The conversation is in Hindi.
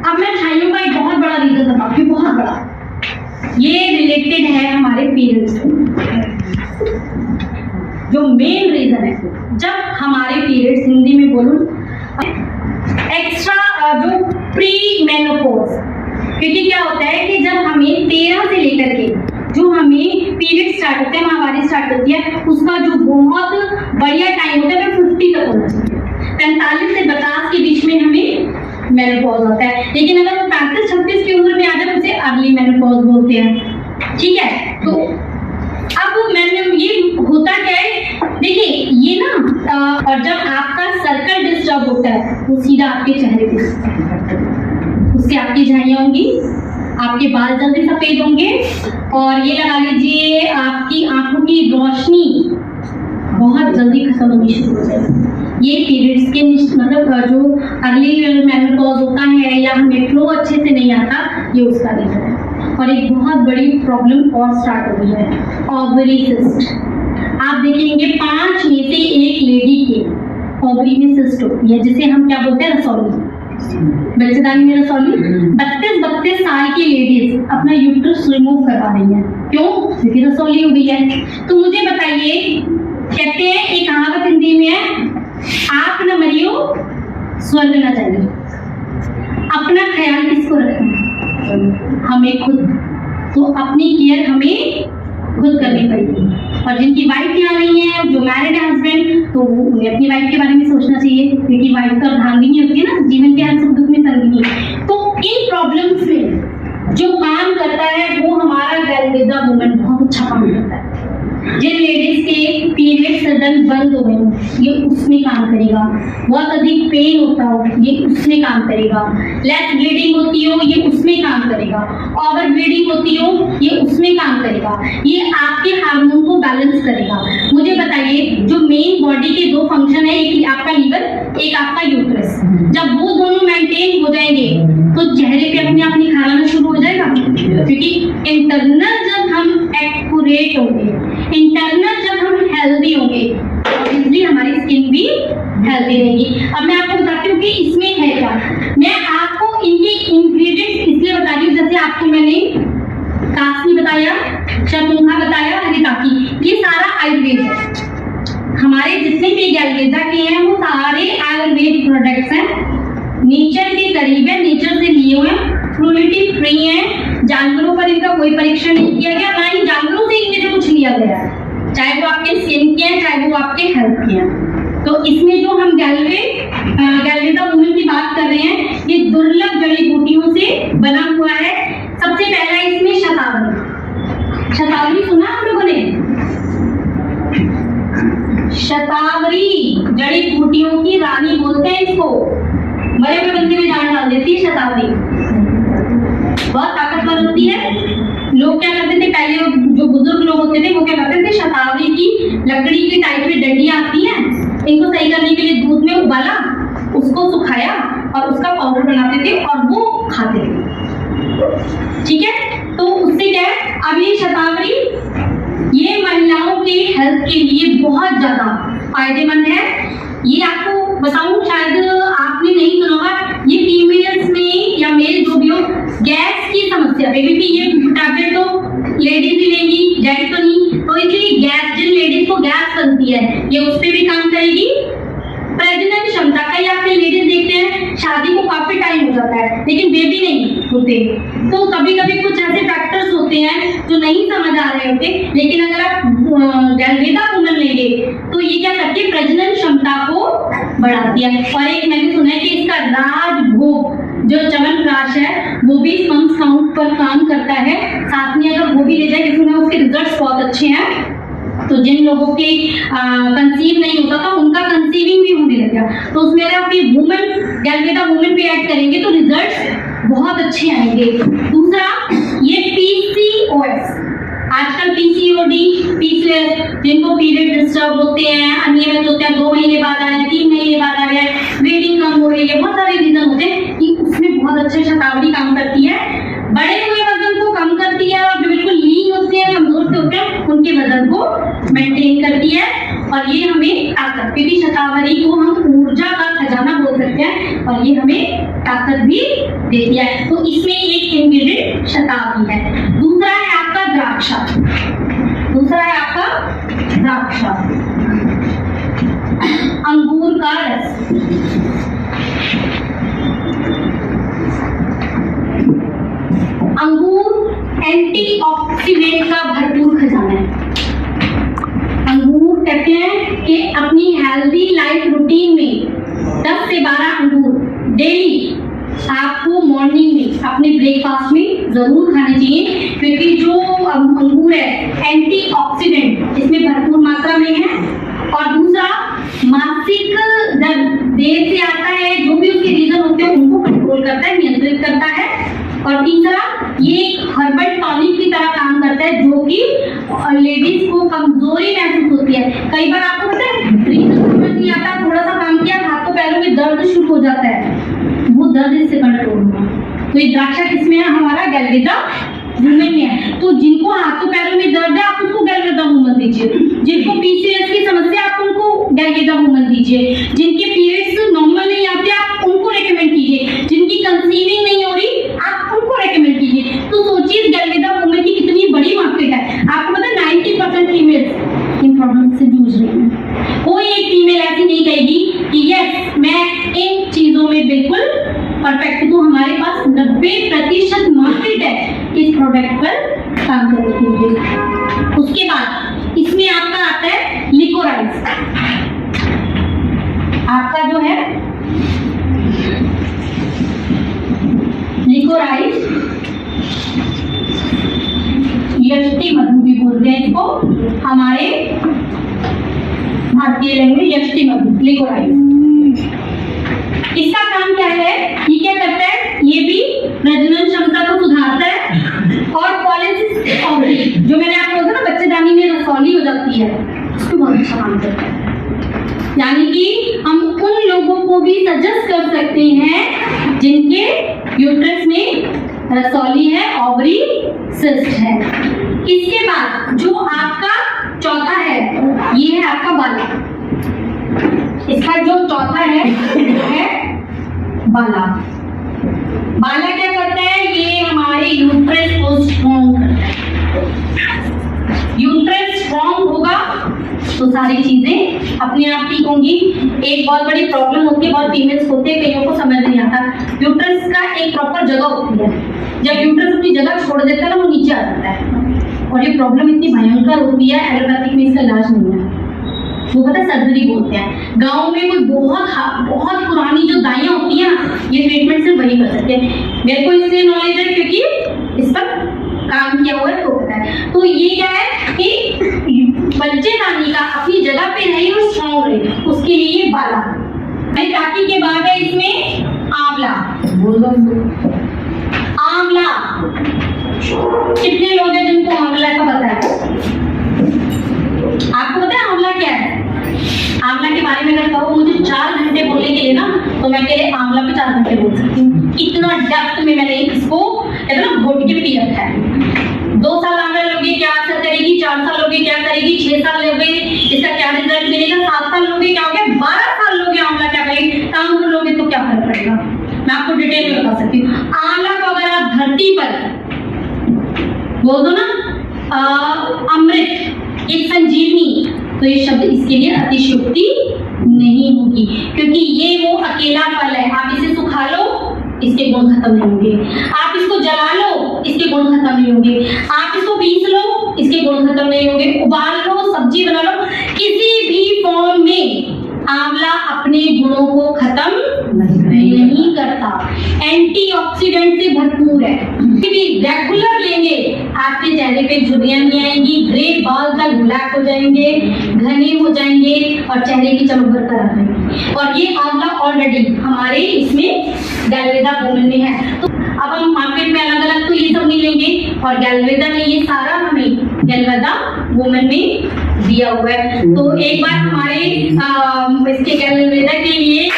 अब मैं झाइयों का एक बहुत बड़ा रीजन बताऊँ, बहुत बड़ा, ये रिलेटेड है हमारे पीरियड्स से। जो मेन रीजन है, जब हमारे पीरियड्स, हिंदी में बोलूं एक्स्ट्रा जो प्री मेनोपॉज, क्योंकि क्या होता है कि जब हमें 13 से लेकर के जो हमें पीरियड स्टार्ट होते हैं, माहवारी स्टार्ट होती है, उसका जो बहुत बढ़िया टाइम होता है वो 50 तक होना चाहिए। 45 से 50 के बीच में हमें मेनोपॉज होता है, लेकिन अगर वो 35-36 की उम्र में आ जाए उसे अर्ली मेनोपॉज बोलते हैं। ठीक है, तो अब मैंने ये होता क्या है, देखिए ये ना और जब आपका सर्कल डिस्टर्ब होता है वो सीधा आपके चेहरे पे, उससे आपकी झाइयाँ होंगी, आपके बाल जल्दी सफेद होंगे, और ये लगा लीजिए आपकी आंखों की रोशनी बहुत जल्दी खत्म होनी शुरू हो जाएगी। ये पीरियड्स के मतलब जो अर्ली मेनोपॉज होता है या हमें फ्लो अच्छे से नहीं आता, ये उसका रीजन है। और एक बहुत बड़ी प्रॉब्लम और स्टार्ट हो गई है, ओवरी सिस्ट। आप देखेंगे 5 में से 1 लेडी के ओवरी में सिस्ट होती है, जिसे हम क्या बोलते हैं, रसौली, बच्चेदानी में रसौली। 32 साल की लेडीज अपना यूट्रस रिमूव करवा रही है, क्यों? क्योंकि रसौली हो गई है। तो मुझे बताइए, कहते हैं एक कहावत हिंदी में है, आप न मरियो स्वर्ग न जाइए। अपना ख्याल किसको रखना? हमें खुद। तो अपनी केयर हमें खुद करनी पड़ेगी। और जिनकी वाइफ यहाँ नहीं है, जो मैरिड है हस्बैंड, तो उन्हें अपनी वाइफ के बारे में सोचना चाहिए, क्योंकि वाइफ तो अर्धांगिनी होती है ना, जीवन के हर सुख दुख में संगिनी। तो इन प्रॉब्लम्स में जो काम करता है वो हमारा गैलवेदा मूवमेंट बहुत अच्छा काम करता है। जिन लेडीज के पीरियड सडन बंद हो गए, ये उसमें काम करेगा। बहुत अधिक पेन होता हो, ये उसमें काम करेगा। लेस ब्लीडिंग होती हो, ये उसमें काम करेगा। ओवर ब्लीडिंग होती हो, ये उसमें काम करेगा। ये आपके हार्मोन को बैलेंस करेगा। मुझे बताइए, जो मेन बॉडी के 2 फंक्शन है, एक आपका लीवर, एक आपका यूट्रस, जब वो दोनों मेंटेन हो जाएंगे तो चेहरे पे अपने आप निखार आना शुरू हो जाएगा। क्योंकि इंटरनल जब हम एक्यूरेट होंगे, इंटरनल जब हम हेल्दी होंगे, ऑब्वियसली हमारी स्किन भी हेल्दी रहेगी। अब मैं आपको बताती हूँ कि इसमें है क्या। मैं आपको इनके इंग्रेडिएंट्स इसलिए बता रही हूँ, जैसे आपको मैंने कासनी बताया, शतुंगा बताया, हरिताकी, ये सारा आयुर्वेद है। हमारे जितने भी गैलवेदा के हैं वो सारे आयुर्वेद प्रोडक्ट्स हैं, नेचर के करीब है, नेचर से लिए हुए हैं, क्रूएल्टी फ्री है, जानवरों पर इनका कोई परीक्षण नहीं किया गया, ना ही जानवरों से इनमें से कुछ लिया गया है, चाहे वो आपके स्किन के हैं, चाहे वो आपके हेल्थ के हैं। तो इसमें जो हम गैलवेदा मूवमेंट की बात कर रहे हैं, ये दुर्लभ जड़ी बूटियों से बना हुआ है। सबसे पहला इसमें शतावरी। शतावरी सुना आप लोगों ने? शतावरी जड़ी बूटियों की रानी बोलते हैं इसको। बड़े बड़े बंदे में जान डाल देती है शतावरी, बहुत ताकतवर होती है। लोग क्या करते थे पहले, जो बुजुर्ग लोग होते थे वो क्या करते थे, शतावरी की लकड़ी की टाइप में डंडियां आती हैं, इनको सही करने के लिए दूध में उबाला, उसको सुखाया और उसका पाउडर बनाते थे और वो खाते थे। ठीक है, तो उससे क्या है, अब ये शतावरी ये महिलाओं के हेल्थ के लिए बहुत ज्यादा फायदेमंद है। ये आपको बताऊं, शायद आपने नहीं सुना होगा, ये फीमेल्स में या मेल जो भी हो, गैस की समस्या, बेबी भी ये टैबलेट तो लेडीज ही लेंगी, जेंट्स तो नहीं, तो इसलिए गैस, जिन लेडीज को गैस बनती है, ये उस पर भी काम करेगी। प्रजनन क्षमता, कई आपने लेडीज देखते हैं शादी को काफी टाइम हो जाता है लेकिन बेबी नहीं होते, तो कभी कभी कुछ ऐसे फैक्टर्स होते हैं जो नहीं समझ आ रहे होते, लेकिन अगर आप गैलवेदा मूवमेंट लेंगे तो ये क्या करती है, प्रजनन क्षमता को बढ़ाती है। और एक मैंने सुना है कि इसका राजभोग जो च्यवनप्राश है वो भी स्पर्म काउंट पर काम करता है, साथ में अगर वो भी ले जाए, क्योंकि उसके रिजल्ट्स बहुत अच्छे हैं। तो जिन लोगों के कंसीव नहीं होता था उनका कंसीविंग भी होने लगा, तो उसमें अगर आप ये वुमेन गैलवेदा वुमेन पे ऐड करेंगे तो रिजल्ट्स बहुत अच्छे आएंगे। दूसरा, ये पीसीओएस, आजकल पीसीओडी, पीसीओएस, जिनको पीरियड डिस्टर्ब होते हैं, अनियमित होते हैं, 2 महीने बाद आ रहे हैं, 3 महीने बाद आ रहे हैं, ब्लीडिंग कम हो रही है, बहुत सारे रीजन होते हैं कि उसमें बहुत अच्छे शतावरी काम करती है। बड़े हुए वजन को कम करती है और जो बिल्कुल लीन होते हैं, कमजोर से होते हैं, उनके वजन को मेंटेन करती है। और ये हमें ताकत, क्योंकि शतावरी को हम ऊर्जा का खजाना बोल सकते करते हैं और ये हमें ताकत भी देती है। तो इसमें एक इंग्रेडिएंट शतावरी है। दूसरा है आपका द्राक्षा, दूसरा है आपका द्राक्षा, अंगूर का रस। अंगूर एंटीऑक्सीडेंट का भरपूर खजाना है। अंगूर कहते हैं कि अपनी हेल्दी लाइफ रूटीन में 10 से 12 अंगूर डेली आपको मॉर्निंग में अपने ब्रेकफास्ट में जरूर खाने चाहिए, क्योंकि जो अंगूर है एंटीऑक्सीडेंट इसमें भरपूर मात्रा में है। और दूसरा, मानसिक जब देर से आता है, जो भी उसके रीजन होते हैं उनको कंट्रोल करता है, नियंत्रित करता है। और तीसरा, ये एक हर्बल टॉनिक की तरह काम करता है, जो कि लेडीज को कमजोरी महसूस होती है। कई बार आपको पता है रीजन समझ नहीं आता, थोड़ा सा काम किया हाथों पैरों में दर्द शुरू हो जाता है, वो दर्द इससे कंट्रोल हुआ। तो ये द्राक्षा किसमें है? हमारा गैलवेदा वुमेन में है। तो जिनको हाथों पैरों में दर्द है आप उनको गैलवेदा वुमन दीजिए, जिनको पीसीओएस की समस्या आप उनको गैलवेदा वुमन दीजिए, जिनके पीरियड्स नॉर्मल नहीं आते आप उनको रेकमेंड कीजिए, जिनकी कंसीविंग नहीं हो रही आप उनको रेकमेंड कीजिए। तो सोचिए गैलवेदा वुमन की कितनी बड़ी मार्केट है। आपको पता है 90% फीमेल्स इन प्रॉब्लम से जूझ रही हैं। कोई एक फीमेल ऐसी नहीं कहेगी कि यस मैं इन चीजों में बिल्कुल परफेक्ट। तो हमारे पास 90% मार्केट है इस प्रोडक्ट पर काम करने के लिए। उसके बाद इसमें आपका आता है लिकोराइज। आपका जो है लिकोराइज, यष्टि मधु भी बोलते हैं इसको हमारे भारतीय लैंग्वेज, यष्टि मधु लिकोराइज। इसका काम क्या है? ये क्या करता है? ये भी प्रजनन क्षमता को सुधारता है और पॉलिसिस ओवरी, जो मैंने आपको बोला ना बच्चेदानी में रसौली हो जाती है, उसको बहुत अच्छा काम करता है। यानी कि हम उन लोगों को भी सजेस्ट कर सकते हैं जिनके यूट्रस में रसौली है, ओवरी सिस्ट है। इसके बाद जो आपका चौथा है, ये है आपका बाला। इसका जो चौथा है बाला। बाला क्या करता है? ये हमारे यूट्रस को स्ट्रॉन्ग करता है। यूट्रस स्ट्रॉन्ग होगा तो सारी चीजें अपने आप ठीक होंगी। एक बहुत बड़ी प्रॉब्लम होती है, बहुत फीमेल्स होते हैं, कईयों को समझ नहीं आता, यूट्रस का एक प्रॉपर जगह होती है। जब यूट्रस अपनी जगह छोड़ देता है ना, वो नीचे आ जाता है और ये प्रॉब्लम इतनी भयंकर होती है, एलोपैथिक में इसका इलाज नहीं है, वो पता सर्जरी बोलते हैं। गांव में कोई बहुत पुरानी जो दाइयां होती हैं ना, ये ट्रीटमेंट सिर्फ वही कर सकते हैं। मेरे को इससे नॉलेज है क्योंकि इस पर काम किया हुआ है, तो पता है। तो ये क्या है कि बच्चेदानी का अपनी जगह पे रहे और स्ट्रॉन्ग रहे, उसके लिए ये बाला। ताकि के बाद है इसमें आंवला। आंवला कितने लोग हैं जिनको आंवला का पता है? आपको पता है आंवला क्या है? आंवला के बारे में अगर कहो मुझे 4 घंटे बोलने के लिए ना, तो मैं अकेले आंवला पे 4 घंटे बोल सकती हूँ। इतना डेप्थ में मैंने इसको घोट के पी रखा है। 2 साल आंवला लोगे क्या असर करेगी, 4 साल लोगे क्या करेगी, 6 साल लोगे इसका क्या रिजल्ट मिलेगा, 7 साल लोगे क्या होगा, 12 साल लोगे आंवला क्या करेगी, काम कर लोगे तो क्या फर्क पड़ेगा, मैं आपको डिटेल में बता सकती हूँ। आंवला को अगर आप धरती पर बोल दो ना अमृत, एक संजीवनी, तो ये शब्द इसके लिए अतिशयोक्ति नहीं होगी, क्योंकि ये वो अकेला फल है। आप इसे सुखा लो, इसके गुण खत्म नहीं होंगे। आप इसको जला लो, इसके गुण खत्म नहीं होंगे। आप इसको पीस लो, इसके गुण खत्म नहीं होंगे। उबाल लो, सब्जी बना लो, किसी भी फॉर्म में आंवला अपने गुणों को खत्म नहीं करता। एंटीऑक्सीडेंट से भरपूर है। भी रेगुलर लेंगे आपके चेहरे पे झुर्रियां नहीं आएंगी, ग्रे बाल तक ब्लैक हो जाएंगे, घने हो जाएंगे और चेहरे की चमक बरकरार रहेगी। और ये आंवला ऑलरेडी हमारे इसमें गैलवेदा वुमेन में है। तो अब हम मार्केट में अलग अलग तो ये सब नहीं लेंगे, और गैलवेदा में ये सारा हमें गैलवेदा वुमेन में दिया हुआ है। तो एक बार हमारे इसके गैलवेदा के लिए